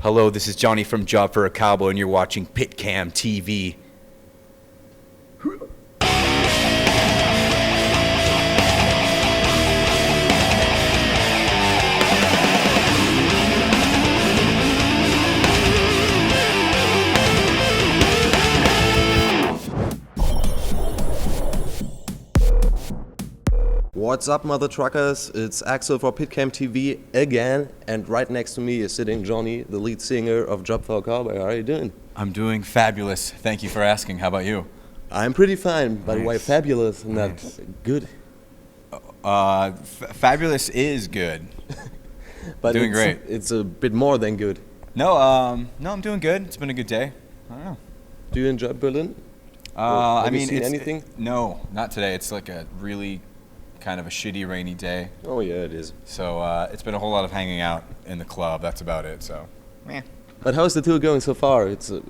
Hello, this is Jonny from Job for a Cowboy, and you're watching PitCam TV. What's up, mother truckers? It's Axel for PitCam TV again, and right next to me is sitting Jonny, the lead singer of Job for a Cowboy. How are you doing? I'm doing fabulous. Thank you for asking. How about you? I'm pretty fine. By the way, Nice. fabulous, not Nice. good. Fabulous is good. But Doing great. It's a bit more than good. No, I'm doing good. It's been a good day. I don't know. Do you enjoy Berlin? I have you mean, seen it's, anything? No, not today. It's like a really kind of a shitty rainy day. Oh yeah, it is. So it's been a whole lot of hanging out in the club. That's about it. So, meh. But how's the tour going so far? It's a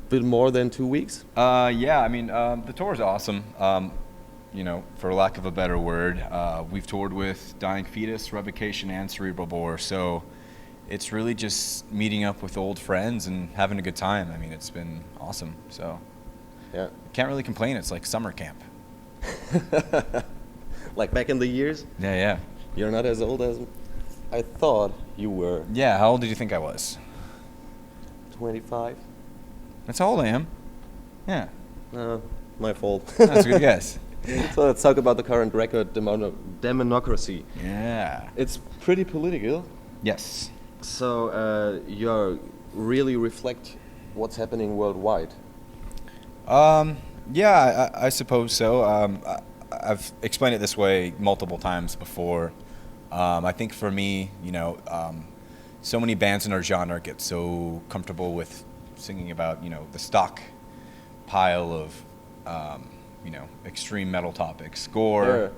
bit more than 2 weeks. Yeah, I mean, the tour is awesome. For lack of a better word, we've toured with Dying Fetus, Revocation, and Cerebral Bore. So it's really just meeting up with old friends and having a good time. I mean, it's been awesome. So Yeah. can't really complain. It's like summer camp. Like back in the years? Yeah. You're not as old as I thought you were. Yeah, how old did you think I was? 25? That's how old I am. Yeah, My fault. that's a good guess. So let's talk about the current record, Democracy. Yeah. It's pretty political. Yes. So you really reflect what's happening worldwide. Yeah, I suppose so. I've explained it this way multiple times before. I think for me, so many bands in our genre get so comfortable with singing about, the stock pile of, extreme metal topics. Gore,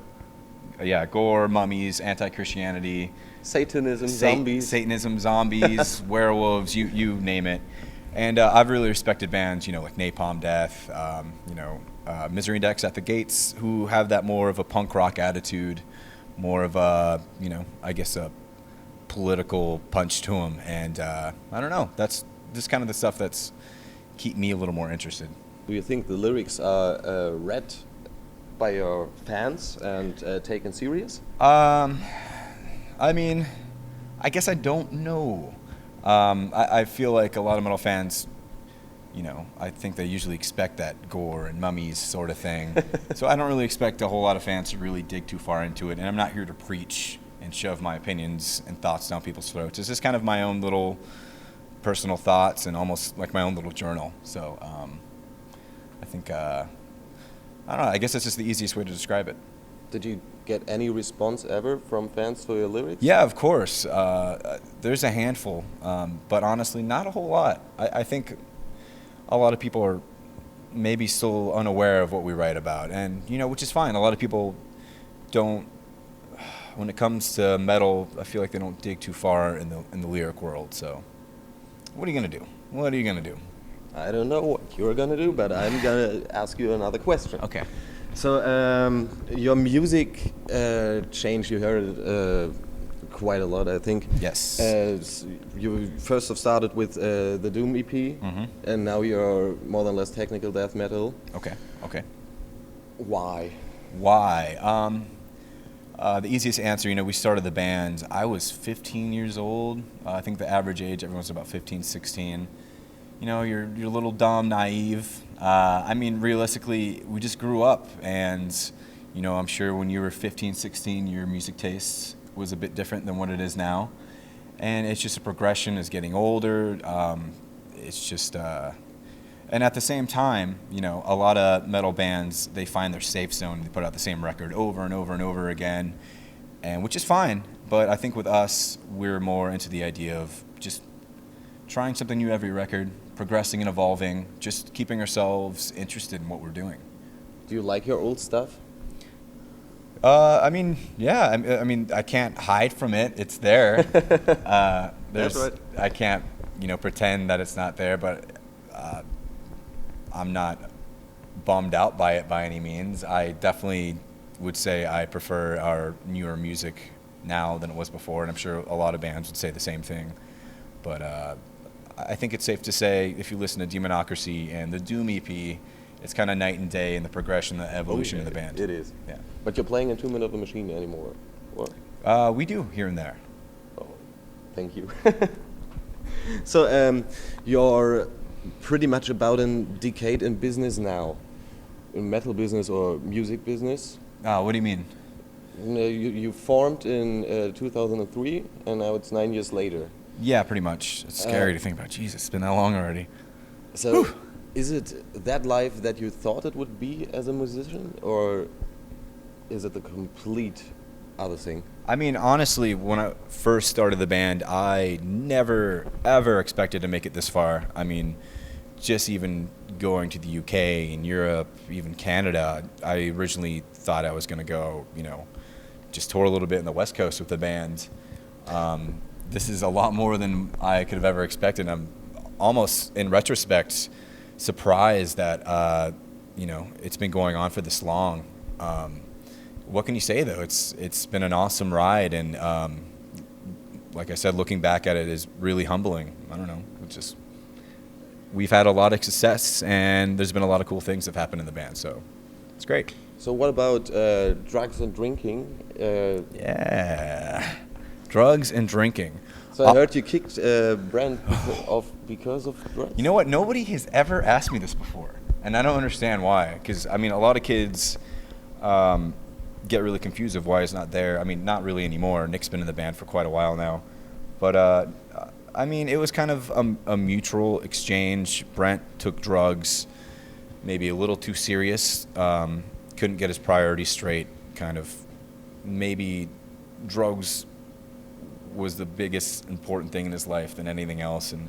gore, mummies, anti-Christianity. Satanism, zombies. Satanism, zombies, werewolves, you name it. And I've really respected bands, like Napalm Death, Misery Index at the Gates, who have that more of a punk rock attitude, more of a, I guess a political punch to them. And I don't know, that's just kind of the stuff that's keep me a little more interested. Do you think the lyrics are read by your fans and taken serious? I mean, I guess I don't know. I feel like a lot of metal fans, I think they usually expect that gore and mummies sort of thing. So I don't really expect a whole lot of fans to really dig too far into it. And I'm not here to preach and shove my opinions and thoughts down people's throats. It's just kind of my own little personal thoughts and almost like my own little journal. So I think, I don't know, I guess that's just the easiest way to describe it. Did you get any response ever from fans for your lyrics? Yeah, of course. There's a handful, but honestly, not a whole lot. I think a lot of people are maybe still unaware of what we write about, and which is fine. A lot of people don't. When it comes to metal, I feel like they don't dig too far in the lyric world. So, what are you gonna do? What are you gonna do? I don't know what you're gonna do, but I'm gonna ask you another question. Okay. So your music changed. You heard it quite a lot, I think. Yes. You first have started with the Doom EP, and now you're more than less technical death metal. Okay. Why? The easiest answer, we started the band. I was 15 years old. I think the average age, everyone's about 15, 16. You're a little dumb, naive. I mean, realistically, we just grew up, and I'm sure when you were 15, 16, your music taste was a bit different than what it is now. And it's just a progression as getting older. It's just, and at the same time, a lot of metal bands, they find their safe zone. They put out the same record over and over and over again, and which is fine. But I think with us, we're more into the idea of just trying something new every record, progressing and evolving, just keeping ourselves interested in what we're doing. Do you like your old stuff? I mean, yeah. I mean, I can't hide from it. It's there. That's right. I can't, pretend that it's not there. But I'm not bummed out by it by any means. I definitely would say I prefer our newer music now than it was before, and I'm sure a lot of bands would say the same thing. But I think it's safe to say, if you listen to Demonocracy and the Doom EP, it's kind of night and day in the progression, the evolution of the band. It is. Yeah. But you're playing in 2 Minute of the Machine anymore? What? We do here and there. Oh, thank you. So you're pretty much about a decade in business now, in metal business or music business. What do you mean? You formed in 2003, and now it's 9 years later. Yeah, pretty much. It's scary to think about. Jesus, it's been that long already. So, Whew. Is it that life that you thought it would be as a musician, or is it a complete other thing? I mean, honestly, when I first started the band, I never, ever expected to make it this far. I mean, just even going to the UK and Europe, even Canada, I originally thought I was going to go, just tour a little bit in the West Coast with the band. This is a lot more than I could have ever expected. I'm almost, in retrospect, surprised that, it's been going on for this long. What can you say, though? It's been an awesome ride, and like I said, looking back at it is really humbling. I don't know. We've had a lot of success, and there's been a lot of cool things that have happened in the band, so it's great. So what about drugs and drinking? Yeah, drugs and drinking. So I heard you kicked Brand because of drugs? You know what? Nobody has ever asked me this before, and I don't understand why. Because, I mean, a lot of kids get really confused of why he's not there. I mean, not really anymore. Nick's been in the band for quite a while now. But, I mean, it was kind of a mutual exchange. Brent took drugs, maybe a little too serious. Couldn't get his priorities straight, kind of. Maybe drugs was the biggest important thing in his life than anything else. And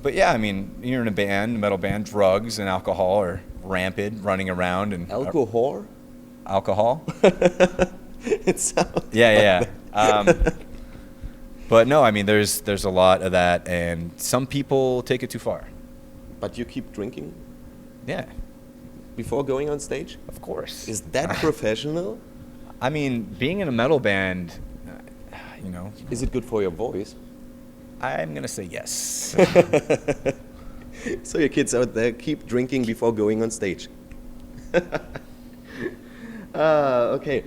but yeah, I mean, you're in a band, a metal band, drugs and alcohol are rampant, running around. And alcohol? Alcohol? It sounds yeah. But no, I mean, there's a lot of that, and some people take it too far. But you keep drinking? Yeah. Before going on stage? Of course. Is that professional? I mean, being in a metal band, Is it good for your voice? I'm going to say yes. So your kids out there, keep drinking before going on stage. Okay.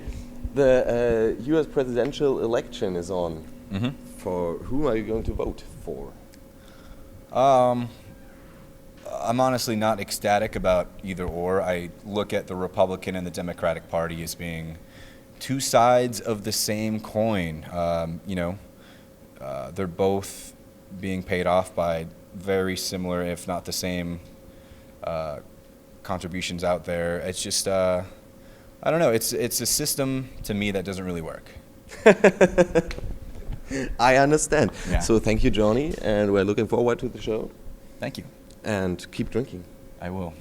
The U.S. presidential election is on. Mm-hmm. For whom are you going to vote for? I'm honestly not ecstatic about either or. I look at the Republican and the Democratic Party as being two sides of the same coin. They're both being paid off by very similar, if not the same, contributions out there. It's just, I don't know. It's a system to me that doesn't really work. I understand. Yeah. So thank you, Jonny, and we're looking forward to the show. Thank you. And keep drinking. I will.